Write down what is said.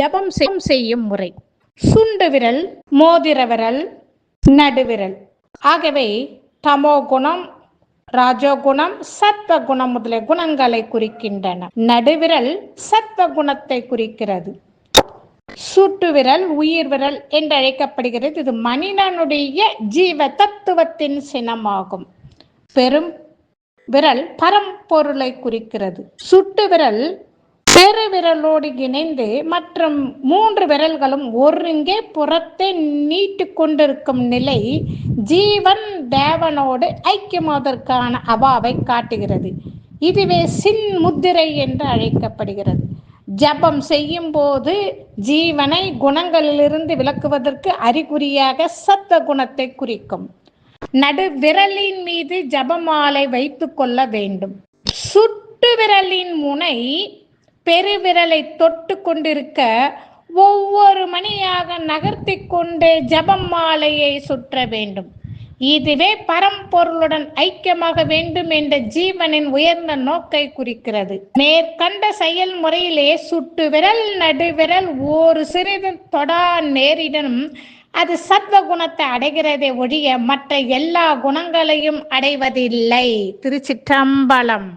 ஜபம் செய்யும் முறை. சுண்டு விரல், மோதிர விரல், நடுவிரல் ஆகவே தமோ குணம், ராஜோகுணம், சத்வ குணம் முதலிய குணங்களை குறிக்கின்றன. நடுவிரல் சத்வ குணத்தை குறிக்கிறது. சுட்டு விரல் உயிர் விரல் என்று அழைக்கப்படுகிறது. இது மனிதனுடைய ஜீவ தத்துவத்தின் சின்னமாகும். பெரும் விரல் பரம்பொருளை குறிக்கிறது. சுட்டு விரல் பெருவிரலோடு இணைந்து மற்றும் 3 விரல்களும் ஒருங்கே புறத்தை நீட்டு கொண்டிருக்கும் நிலை ஜீவன் தேவனோடு ஐக்கியமாவதற்கான அவாவை காட்டுகிறது. இதுவே சின் முத்திரை என்று அழைக்கப்படுகிறது. ஜபம் செய்யும் போது ஜீவனை குணங்களிலிருந்து விலக்குவதற்கு அறிகுறியாக சத்வ குணத்தை குறிக்கும். நடு விரலின் மீது ஜபமாலை வைத்து கொள்ள வேண்டும். சுட்டு விரலின் முனை பெருவிரலை தொட்டு கொண்டிருக்க ஒவ்வொரு மணியாக நகர்த்தி கொண்டு ஜபம் மாலையை சுற்ற வேண்டும். இதுவே பரம்பொருளுடன் ஐக்கியமாக வேண்டும் என்ற ஜீவனின் உயர்ந்த நோக்கை குறிக்கிறது. மேற்கண்ட செயல்முறையிலே சுட்டு விரல் நடுவிரல் ஒரு சிறிது தொடா நேரிடனும் அது சத்வ குணத்தை அடைகிறதை ஒழிய மற்ற எல்லா குணங்களையும் அடைவதில்லை. திருச்சிற்றம்பலம்.